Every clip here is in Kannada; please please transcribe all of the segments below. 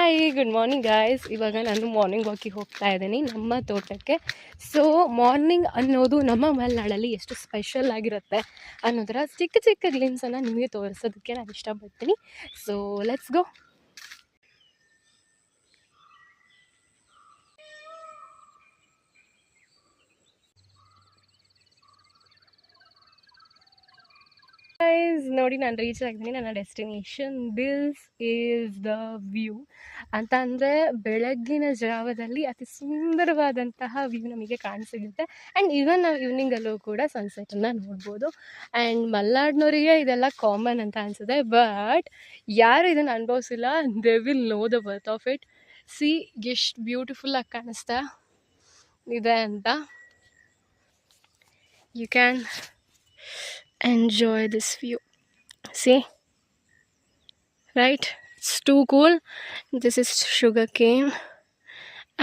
Hi good morning guys. ಇವಾಗ ನಾನು ಮಾರ್ನಿಂಗ್ ವಾಕಿಗೆ ಹೋಗ್ತಾ ಇದ್ದೀನಿ ನಮ್ಮ ತೋಟಕ್ಕೆ. ಸೊ ಮಾರ್ನಿಂಗ್ ಅನ್ನೋದು ನಮ್ಮ ಮಲೆನಾಡಲ್ಲಿ ಎಷ್ಟು ಸ್ಪೆಷಲ್ ಆಗಿರುತ್ತೆ ಅನ್ನೋದರ ಚಿಕ್ಕ ಚಿಕ್ಕ ಗ್ಲಿಮ್ಸನ್ನು ನಿಮಗೆ ತೋರಿಸೋದಕ್ಕೆ ನಾನು ಇಷ್ಟಪಡ್ತೀನಿ. So let's go. ಗೈಸ್ ನೋಡಿ, ನಾನು ರೀಚ್ ಆಗಿದ್ದೀನಿ ನನ್ನ destination. This is the view ಅಂತ ಅಂದರೆ ಬೆಳಗ್ಗಿನ ಜಾವದಲ್ಲಿ ಅತಿ ಸುಂದರವಾದಂತಹ ವ್ಯೂ ನಮಗೆ ಕಾಣಿಸಿಗುತ್ತೆ. ಆ್ಯಂಡ್ ಈವನ್ ನಾವು ಈವ್ನಿಂಗಲ್ಲೂ ಕೂಡ ಸನ್ಸೆಟನ್ನು ನೋಡ್ಬೋದು. ಆ್ಯಂಡ್ ಮಲೆನಾಡಿನವರಿಗೆ ಇದೆಲ್ಲ ಕಾಮನ್ ಅಂತ ಅನಿಸುತ್ತೆ, ಬಟ್ ಯಾರು ಇದನ್ನು ಅನುಭವಿಸಿಲ್ಲ they will know the worth of it. See ಎಷ್ಟು ಬ್ಯೂಟಿಫುಲ್ಲಾಗಿ ಕಾಣಿಸ್ತಾ ಇದೆ ಅಂತ. You can enjoy this view. See, right, it's too cool. This is sugarcane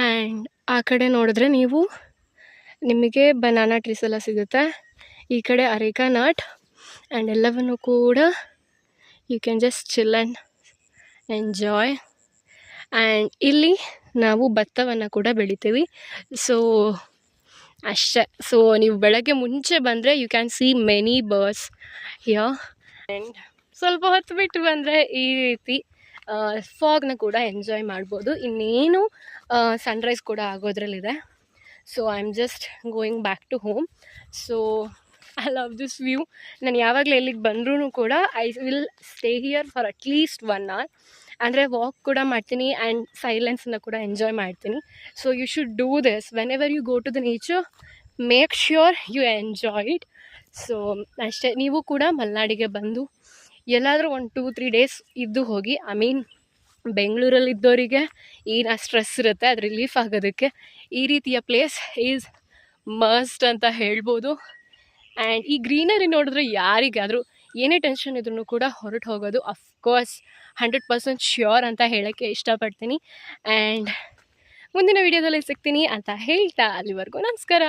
and ಆ ಕಡೆ ನೋಡಿದ್ರೆ ನೀವು ನಿಮಗೆ ಬನಾನಾ ಟ್ರೀಸ್ ಎಲ್ಲ ಸಿಗುತ್ತೆ. ಈ ಕಡೆ ಅರೇಕಾ ನಟ್ ಆ್ಯಂಡ್ ಎಲ್ಲವನ್ನು ಕೂಡ you can just chill and enjoy. And ಇಲ್ಲಿ ನಾವು ಭತ್ತವನ್ನು ಕೂಡ ಬೆಳಿತೀವಿ. ಸೊ ಅಷ್ಟೇ. ಸೊ ನೀವು ಬೆಳಗ್ಗೆ ಮುಂಚೆ ಬಂದರೆ you can see many birds here. And ಸ್ವಲ್ಪ ಹೊತ್ತು ಬಿಟ್ಟು ಬಂದರೆ ಈ ರೀತಿ ಫಾಗ್ನ ಕೂಡ ಎಂಜಾಯ್ ಮಾಡ್ಬೋದು. ಇನ್ನೇನು ಸನ್ರೈಸ್ ಕೂಡ ಆಗೋದ್ರಲ್ಲಿದೆ. So I am just going back to home. So I love this view. ನಾನು ಯಾವಾಗಲೂ ಎಲ್ಲಿಗೆ ಬಂದ್ರೂ ಕೂಡ I will stay here for at least 1 hour. ಅಂದರೆ ವಾಕ್ ಕೂಡ ಮಾಡ್ತೀನಿ ಆ್ಯಂಡ್ ಸೈಲೆನ್ಸನ್ನು ಕೂಡ ಎಂಜಾಯ್ ಮಾಡ್ತೀನಿ. So you should do this whenever you go to the nature. Make sure you enjoy it. So ಅಷ್ಟೇ. ನೀವು ಕೂಡ ಮಲೆನಾಡಿಗೆ ಬಂದು ಎಲ್ಲಾದರೂ 1-2-3 days ಇದ್ದು ಹೋಗಿ. ಐ ಮೀನ್ ಬೆಂಗಳೂರಲ್ಲಿದ್ದವರಿಗೆ ಏನು ಸ್ಟ್ರೆಸ್ ಇರುತ್ತೆ ಅದು ರಿಲೀಫ್ ಆಗೋದಕ್ಕೆ ಈ ರೀತಿಯ ಪ್ಲೇಸ್ ಈಸ್ ಮಸ್ಟ್ ಅಂತ ಹೇಳ್ಬೋದು. ಆ್ಯಂಡ್ ಈ ಗ್ರೀನರಿ ನೋಡಿದ್ರೆ ಯಾರಿಗಾದರೂ ಏನೇ ಟೆನ್ಷನ್ ಇದ್ರೂ ಕೂಡ ಹೊರಟು ಹೋಗೋದು ಅಫ್ಕೋರ್ಸ್ 100% ಶ್ಯೂರ್ ಅಂತ ಹೇಳೋಕ್ಕೆ ಇಷ್ಟಪಡ್ತೀನಿ. ಆ್ಯಂಡ್ ಮುಂದಿನ ವೀಡಿಯೋದಲ್ಲಿ ಸಿಗ್ತೀನಿ ಅಂತ ಹೇಳ್ತಾ ಅಲ್ಲಿವರೆಗೂ ನಮಸ್ಕಾರ.